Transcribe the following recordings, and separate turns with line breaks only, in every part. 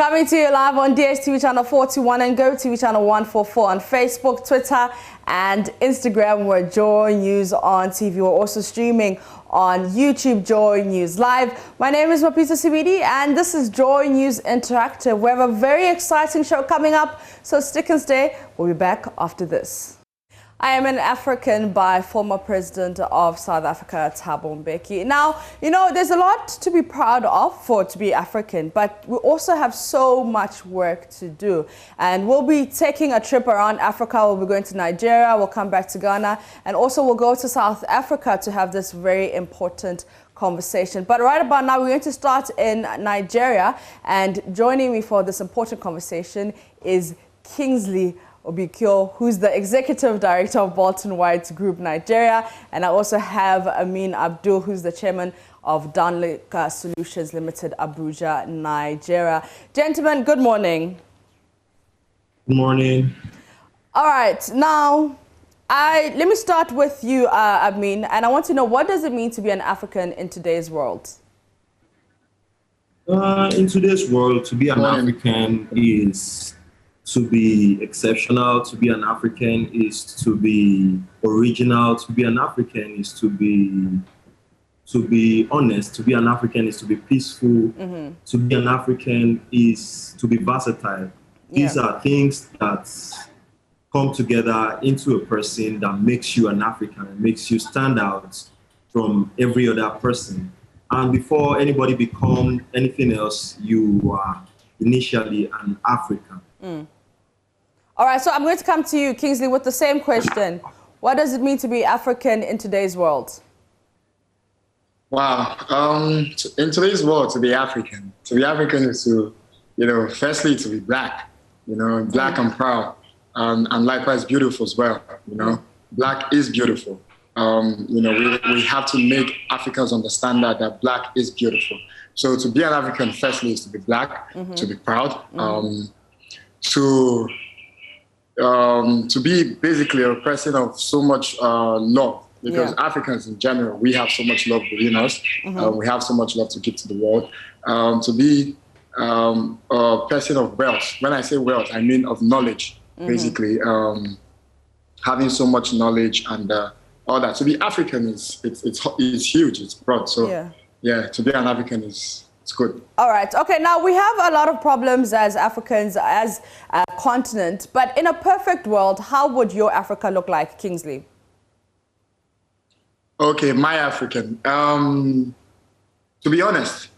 Coming to you live on DSTV channel 41 and Go TV channel 144 on Facebook, Twitter, and Instagram. We're Joy News on TV. We're also streaming on YouTube, Joy News Live. My name is Mapisa Sibidi, and this is Joy News Interactive. We have a very exciting show coming up, so stick and stay. We'll be back after this. I am an African by former President of South Africa, Thabo Mbeki. Now, you know, there's a lot to be proud of to be African, but we also have so much work to do. And we'll be taking a trip around Africa. We'll be going to Nigeria, we'll come back to Ghana, and also we'll go to South Africa to have this very important conversation. But right about now, we're going to start in Nigeria, and joining me for this important conversation is Kingsley Obikyo, who's the Executive Director of Bolton White Group Nigeria. And I also have Amin Abdul, who's the Chairman of Danlika Solutions Limited, Abuja, Nigeria. Gentlemen, good morning.
Good morning.
All right, now, let me start with you, Amin, and I want to know, what does it mean to be an African in today's world?
In today's world, to be an African is to be exceptional. To be an African is to be original. To be an African is to be honest. To be an African is to be peaceful. Mm-hmm. To be an African is to be versatile. Yeah. These are things that come together into a person that makes you an African, makes you stand out from every other person. And before anybody becomes anything else, you are initially an African.
Mm. All right, so I'm going to come to you, Kingsley, with the same question. What does it mean to be African in today's world?
Wow. In today's world, to be African is to, firstly to be black, black and proud, and likewise beautiful as well. Black is beautiful. We have to make Africans understand that black is beautiful. So to be an African, firstly, is to be black, to be proud, to be basically a person of so much love, because Africans in general, we have so much love within us. We have so much love to give to the world. To be a person of wealth. When I say wealth, I mean of knowledge, basically. Having so much knowledge and all that. To be African is huge, it's broad. So yeah, to be an African is good.
All right. Okay. Now, we have a lot of problems as Africans, as a continent. But in a perfect world, how would your Africa look like, Kingsley?
Okay, my African. To be honest,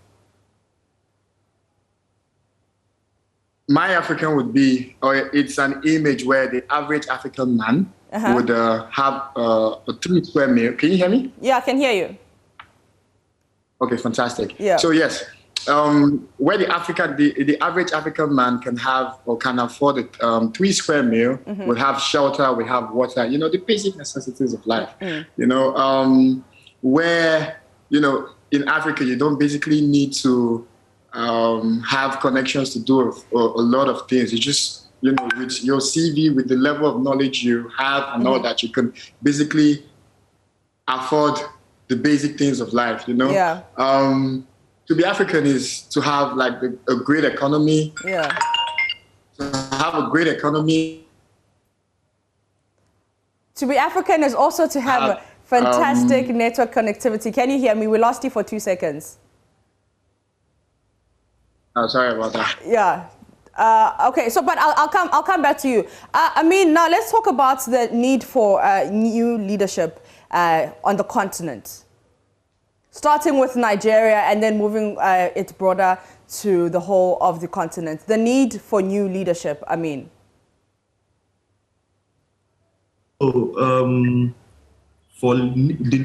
my African would be, it's an image where the average African man would have a 3 square meal. Can you hear me?
Yeah, I can hear you.
Okay, fantastic.
Yeah. So
yes, where the average African man can have or can afford a 3 square meal, will have shelter, we have water, the basic necessities of life. Where, in Africa, you don't basically need to have connections to do a lot of things. You just, with your CV, with the level of knowledge you have and all that, you can basically afford the basic things of life, To be African is to have like a great economy. Yeah. To have a great economy.
To be African is also to have fantastic network connectivity. Can you hear me? We lost you for 2 seconds.
Oh, sorry about that.
Yeah. Okay, so but I'll come back to you. I mean, now let's talk about the need for new leadership on the continent, starting with Nigeria and then moving it broader to the whole of the continent. The need for new leadership, I mean.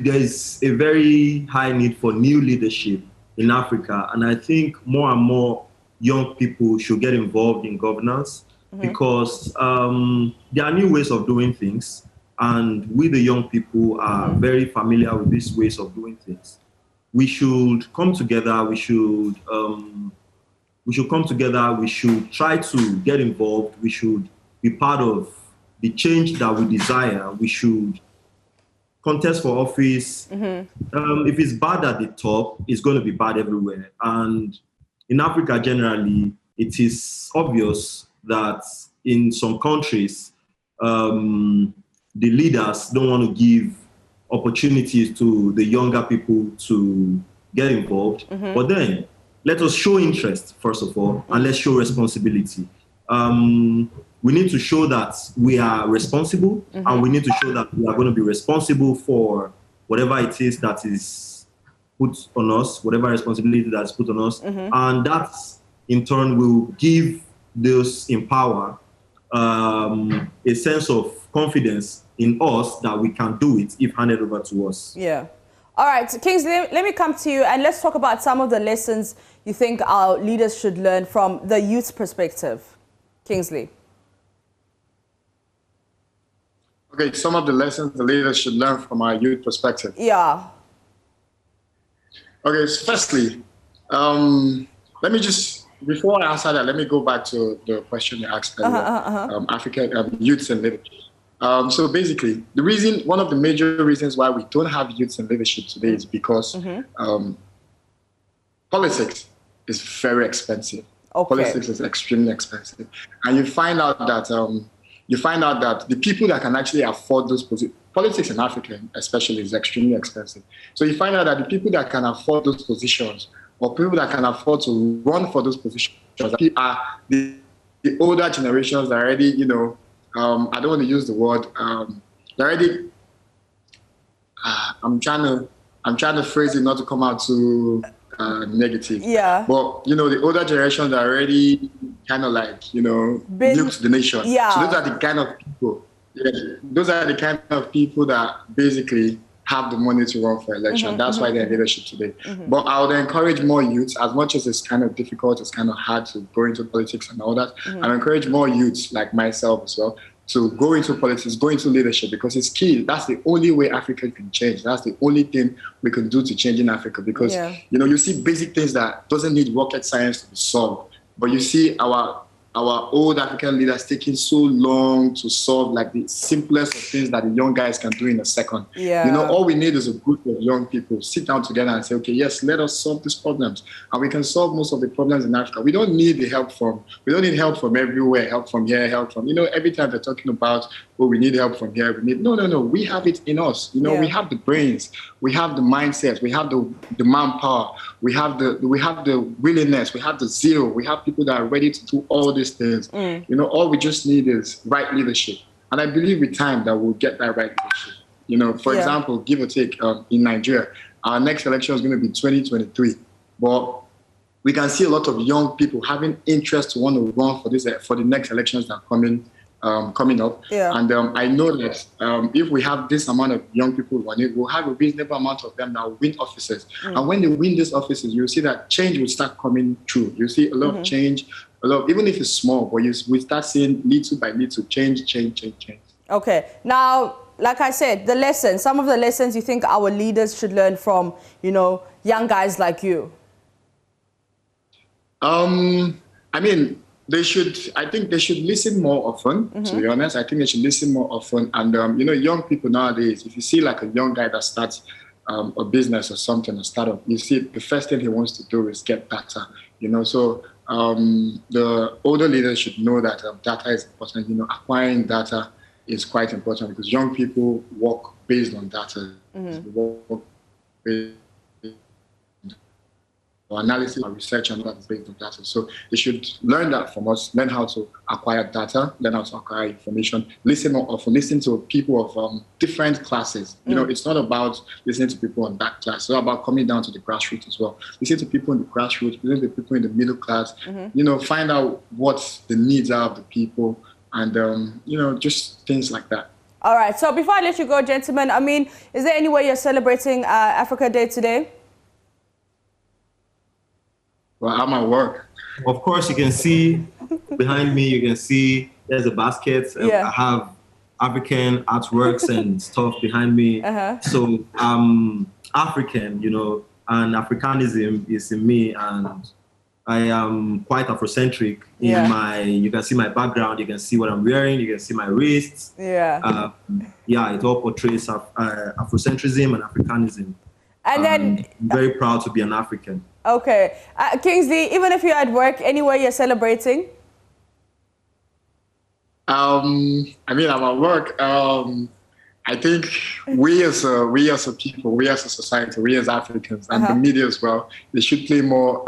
There's a very high need for new leadership in Africa, and I think more and more young people should get involved in governance because there are new ways of doing things, and we, the young people, are very familiar with these ways of doing things. We should come together. We should come together. We should try to get involved. We should be part of the change that we desire. We should contest for office. If it's bad at the top, it's going to be bad everywhere. And in Africa, generally, it is obvious that in some countries, the leaders don't want to give opportunities to the younger people to get involved. But then let us show interest, first of all, and let's show responsibility. We need to show that we are responsible, and we need to show that we are going to be responsible for whatever it is that is put on us, whatever responsibility that's put on us. And that, in turn, will give those in power a sense of confidence in us that we can do it if handed over to us.
Yeah. All right, Kingsley, let me come to you and let's talk about some of the lessons you think our leaders should learn from the youth perspective. Kingsley.
Okay, some of the lessons the leaders should learn from our youth perspective.
Yeah.
Okay, so firstly, let me just, before I answer that, let me go back to the question you asked earlier, African youths and leadership. So basically, one of the major reasons why we don't have youths in leadership today is because politics is very expensive.
Okay.
Politics is extremely expensive, and you find out that the people that can actually afford those positions, politics in Africa especially is extremely expensive. So you find out that the people that can afford those positions, or people that can afford to run for those positions, are the older generations that already, I don't want to use the word, they're already, I'm trying to phrase it not to come out too negative.
Yeah.
But, the older generations are already kind of like, nuked the nation.
Yeah.
So those are the kind of people, those are the kind of people that basically have the money to run for election. That's why they're in leadership today. But I would encourage more youths, as much as it's kind of difficult, it's kind of hard to go into politics and all that. I encourage more youths like myself as well to go into politics, go into leadership, because it's key. That's the only way Africa can change. That's the only thing we can do to change in Africa, because you see basic things that doesn't need rocket science to be solved. But you see our old African leaders taking so long to solve like the simplest of things that the young guys can do in a second.
Yeah.
All we need is a group of young people sit down together and say, okay, yes, let us solve these problems. And we can solve most of the problems in Africa. We don't need help from everywhere, help from here, help from, every time they're talking about, we need help from here. No. We have it in us. We have the brains, we have the mindsets, we have the manpower, we have the willingness, we have the zeal, we have people that are ready to do all these things. All we just need is right leadership. And I believe with time that we'll get that right leadership. For example, give or take, in Nigeria, our next election is going to be 2023. But we can see a lot of young people having interest to want to run for the next elections that are coming up. And I know that if we have this amount of young people running, we'll have a reasonable amount of them that will win offices. And when they win these offices, you'll see that change will start coming through. You'll see a lot of change, even if it's small, but we start seeing little by little change.
Okay. Now, like I said, some of the lessons you think our leaders should learn from, young guys like you. I think they should listen more often, to be honest. I think they should listen more often. And, young people nowadays, if you see like a young guy that starts a business or something, a startup, you see the first thing he wants to do is get data, So the older leaders should know that data is important. Acquiring data is quite important because young people work based on data. They work based analysis or research and that is based on data. So they should learn that from us, learn how to acquire data, learn how to acquire information, listen more often, listen to people of different classes. It's not about listening to people on that class. It's about coming down to the grassroots as well. Listen to people in the grassroots, listen to people in the middle class, find out what the needs are of the people and, just things like that. All right. So before I let you go, gentlemen, is there any way you're celebrating Africa Day today?
Well, I'm at work.
Of course, you can see behind me, there's a basket. I have African artworks and stuff behind me. So I'm African, and Africanism is in me, and I am quite Afrocentric. You can see my background, you can see what I'm wearing, you can see my wrists. It all portrays Afrocentrism and Africanism. And then I'm very proud to be an African.
Okay. Kingsley, even if you're at work, anywhere you're celebrating?
I mean, I'm at work. I think we as a people, we as a society, we as Africans, and the media as well, they should play more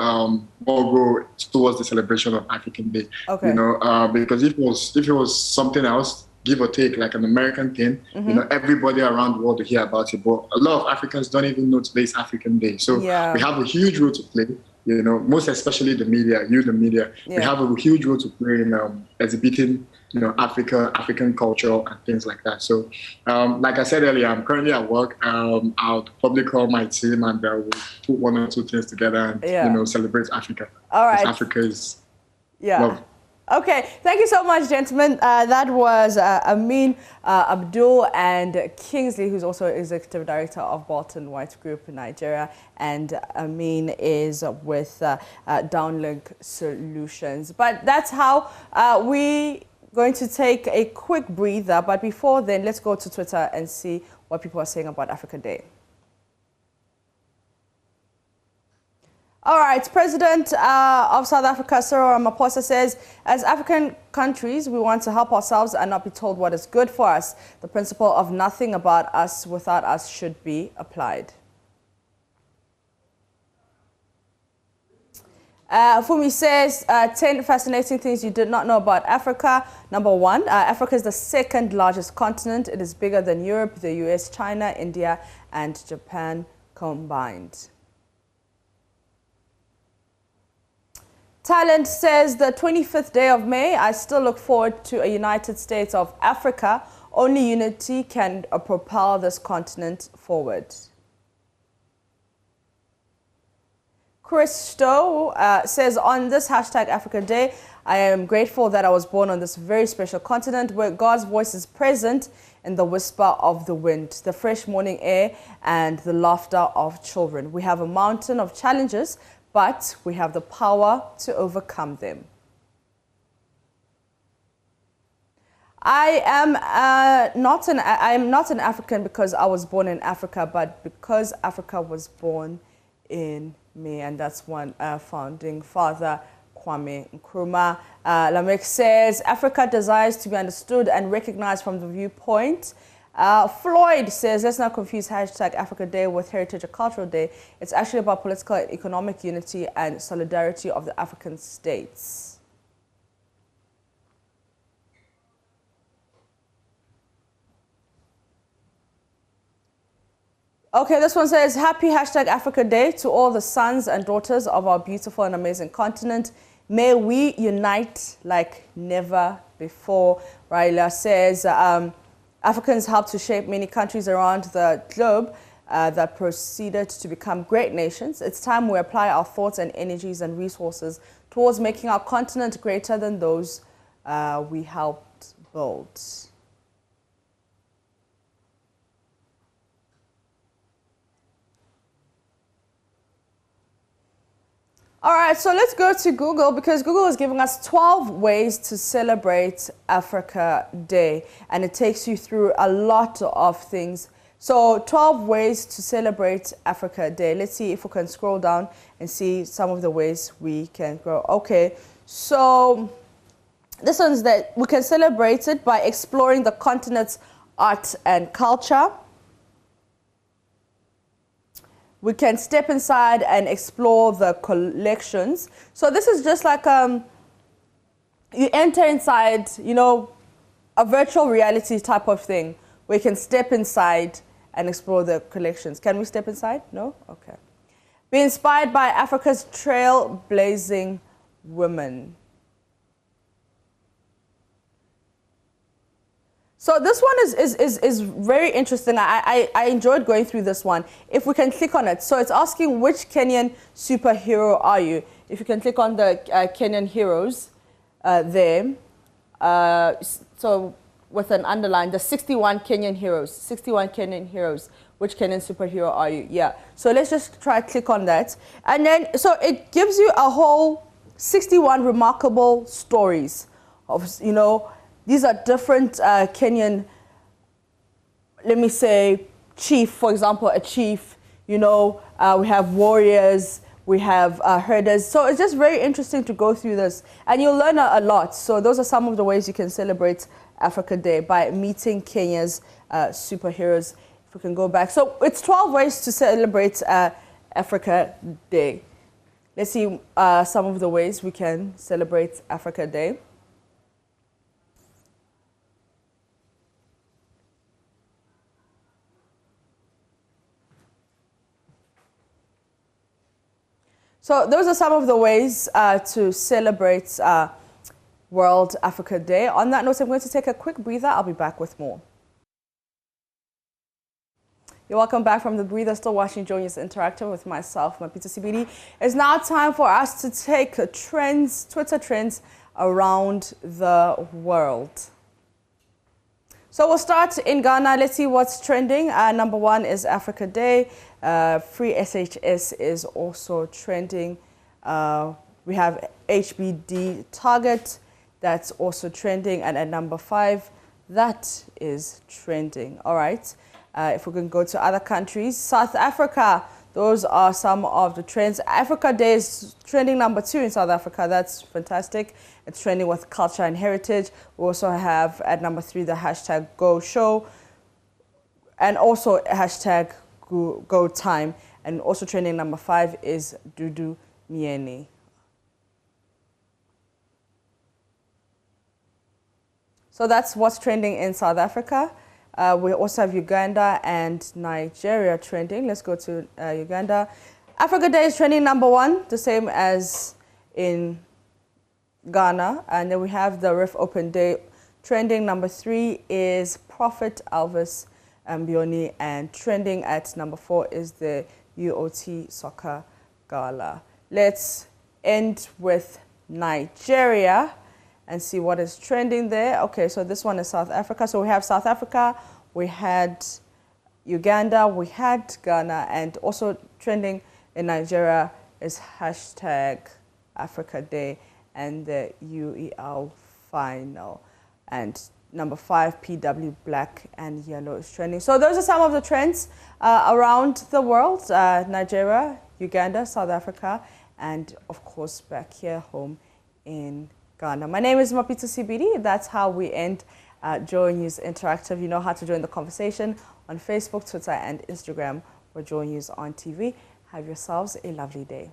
role towards the celebration of African Day.
Okay.
You know, because if it was something else, give or take, like an American thing, you know, everybody around the world will hear about it. But a lot of Africans don't even know today's African Day. So we have a huge role to play. You know, most especially the media, the media, we have a huge role to play in exhibiting, you know, African culture and things like that. So, like I said earlier, I'm currently at work. I'll probably call my team and we'll put one or two things together and, you know, celebrate Africa.
All right.
Africa is love.
Okay, thank you so much, gentlemen. That was Amin Abdul and Kingsley, who's also Executive Director of Bolton White Group in Nigeria. And Amin is with Downlink Solutions. But that's how we going to take a quick breather. But before then, let's go to Twitter and see what people are saying about Africa Day. All right, President of South Africa, Cyril Ramaphosa, says, as African countries, we want to help ourselves and not be told what is good for us. The principle of nothing about us without us should be applied. Fumi says, 10 fascinating things you did not know about Africa. Number 1, Africa is the second largest continent. It is bigger than Europe, the US, China, India, and Japan combined. Talent says, the 25th day of May, I still look forward to a United States of Africa. Only unity can propel this continent forward. Chris Stowe says, on this hashtag Africa Day, I am grateful that I was born on this very special continent where God's voice is present in the whisper of the wind, the fresh morning air, and the laughter of children. We have a mountain of challenges, but we have the power to overcome them. I am not an African because I was born in Africa, but because Africa was born in me, and that's one founding father, Kwame Nkrumah. Lamek says, Africa desires to be understood and recognized from the viewpoint. Floyd says, let's not confuse hashtag Africa Day with Heritage or Cultural Day. It's actually about political and economic unity and solidarity of the African states. Okay, this one says, happy hashtag Africa Day to all the sons and daughters of our beautiful and amazing continent. May we unite like never before. Raila says, Africans helped to shape many countries around the globe that proceeded to become great nations. It's time we apply our thoughts and energies and resources towards making our continent greater than those we helped build. All right, so let's go to Google because Google is giving us 12 ways to celebrate Africa Day, and it takes you through a lot of things. So 12 ways to celebrate Africa Day. Let's see if we can scroll down and see some of the ways we can go. Okay, so this one's that we can celebrate it by exploring the continent's art and culture. We can step inside and explore the collections. So this is just like you enter inside, you know, a virtual reality type of thing where you can step inside and explore the collections. Can we step inside? No? Okay. Be inspired by Africa's trailblazing women. So this one is very interesting. I enjoyed going through this one. If we can click on it. So it's asking which Kenyan superhero are you? If you can click on the Kenyan heroes there. So with an underline, the 61 Kenyan heroes. 61 Kenyan heroes. Which Kenyan superhero are you? Yeah. So let's just try click on that. And then, so it gives you a whole 61 remarkable stories of, you know, these are different Kenyan, let me say, chief, for example, a chief, you know, we have warriors, we have herders. So it's just very interesting to go through this, and you'll learn a lot. So those are some of the ways you can celebrate Africa Day, by meeting Kenya's superheroes. If we can go back. So it's 12 ways to celebrate Africa Day. Let's see some of the ways we can celebrate Africa Day. So those are some of the ways to celebrate World Africa Day. On that note, I'm going to take a quick breather. I'll be back with more. You're welcome back from the breather. Still watching JoyNews Interactive with myself, Mapita CBD. It's now time for us to take trends, Twitter trends around the world. So we'll start in Ghana. Let's see what's trending. Number one is Africa Day. Free SHS is also trending. We have HBD Target, that's also trending. And at number 5, that is trending. All right. If we can go to other countries, South Africa, those are some of the trends. Africa Day is trending number 2 in South Africa. That's fantastic. It's trending with culture and heritage. We also have at number 3 the hashtag Go Show, and also hashtag Go Time. And also trending number 5 is Dudu Mieni. So that's what's trending in South Africa. We also have Uganda and Nigeria trending. Let's go to Uganda. Africa Day is trending number 1, the same as in Ghana. And then we have the Rift Open Day trending number 3 is Prophet Elvis Mbioni, and trending at number 4 is the UOT Soccer Gala. Let's end with Nigeria and see what is trending there. Okay, so this one is South Africa. So we have South Africa, we had Uganda, we had Ghana, and also trending in Nigeria is hashtag Africa Day and the UEL final. And number 5, PW Black and Yellow is trending. So those are some of the trends around the world. Nigeria, Uganda, South Africa, and of course back here home in Ghana. My name is Mapita CBD. That's how we end JoyNews Interactive. You know how to join the conversation on Facebook, Twitter, and Instagram. We're JoyNews on TV. Have yourselves a lovely day.